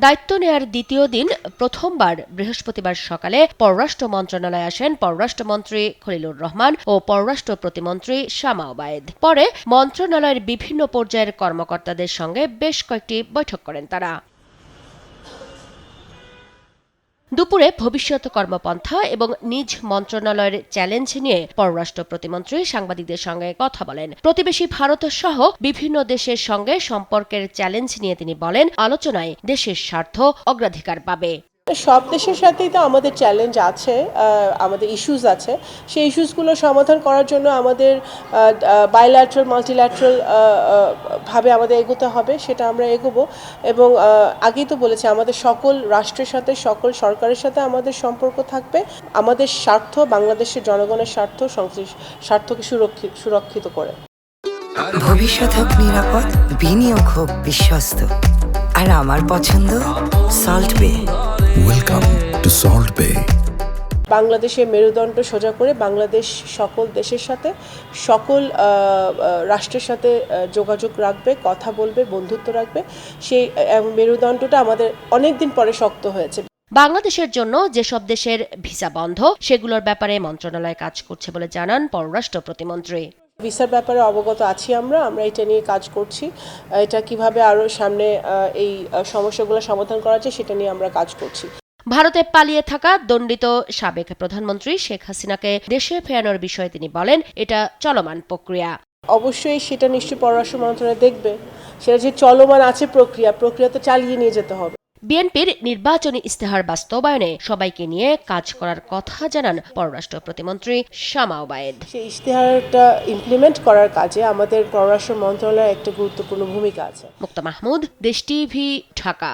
দায়িত্ব নেয়ার দ্বিতীয় দিন প্রথমবার বৃহস্পতিবার সকালে পররাষ্ট্র মন্ত্রণালয়ে আসেন পররাষ্ট্রমন্ত্রী খলিলুর রহমান ও পররাষ্ট্র প্রতিমন্ত্রী শামা ওবায়েদ। পরে মন্ত্রণালয়ের বিভিন্ন পর্যায়ের কর্মকর্তাদের সঙ্গে বেশ কয়েকটি বৈঠক করেন তারা। দুপুরে ভবিষ্যৎ কর্মপন্থা এবং নিজ মন্ত্রণালয়ের চ্যালেঞ্জ নিয়ে পররাষ্ট্র প্রতিমন্ত্রী সাংবাদিকদের সঙ্গে কথা বলেন। প্রতিবেশী ভারত সহ বিভিন্ন দেশের সঙ্গে সম্পর্কের চ্যালেঞ্জ নিয়ে তিনি বলেন, আলোচনায় দেশের স্বার্থ অগ্রাধিকার পাবে। সব দেশের সাথেই তো আমাদের চ্যালেঞ্জ আছে, আমাদের ইস্যুস আছে। সেই ইস্যুসগুলো সমাধান করার জন্য আমাদের বাইল্যাটারাল মাল্টিল্যাটারাল ভাবে আমাদের এগোতে হবে, সেটা আমরা এগোবো। এবং আগেই তো বলেছি, আমাদের সকল রাষ্ট্রের সাথে, সকল সরকারের সাথে আমাদের সম্পর্ক থাকবে। আমাদের স্বার্থ, বাংলাদেশের জনগণের স্বার্থকে সুরক্ষিত করে। ভবিষ্যৎ হোক নিরাপদ, বিনিয়োগ হোক বিশ্বস্ত, আর আমার পছন্দ সল্ট বে। ওয়েলকাম টু সল্ট বে। বাংলাদেশের মেরুদণ্ড সোজা করে বাংলাদেশ সকল দেশের সাথে, সকল রাষ্ট্রের সাথে যোগাযোগ রাখবে, কথা বলবে, বন্ধুত্ব রাখবে। সেই মেরুদণ্ডটা আমাদের অনেক দিন পরে শক্ত হয়েছে। বাংলাদেশের জন্য যেসব দেশের ভিসা বন্ধ সেগুলোর ব্যাপারে মন্ত্রণালয় কাজ করছে বলে জানান পররাষ্ট্র প্রতিমন্ত্রী। ভিসার ব্যাপারে অবগত আছি আমরা এটা নিয়ে কাজ করছি। এটা কিভাবে আরও সামনে এই সমস্যাগুলো সমাধান করা যায় সেটা নিয়ে আমরা কাজ করছি। ভারতে পালিয়ে থাকা দণ্ডিত সাবেক প্রধানমন্ত্রী শেখ হাসিনাকে দেশে ফেরানোর বিষয়ে তিনি বলেন, এটা চলমান প্রক্রিয়া। অবশ্যই সেটা নিশ্চয়ই পররাষ্ট্র মন্ত্রণালয় দেখবে। সেটা যে চলমান আছে প্রক্রিয়া তো চালিয়ে নিয়ে যেতে হবে। বিএনপির নির্বাচনী ইস্তেহার বাস্তবায়নে সবাইকে নিয়ে কাজ করার কথা জানান পররাষ্ট্র প্রতিমন্ত্রী শামা ওবায়েদ। সেই ইস্তেহারটা ইমপ্লিমেন্ট করার কাজে আমাদের পররাষ্ট্র মন্ত্রণালয়ের একটা গুরুত্বপূর্ণ ভূমিকা আছে। মুক্তা মাহমুদ, দেশ টিভি, ঢাকা।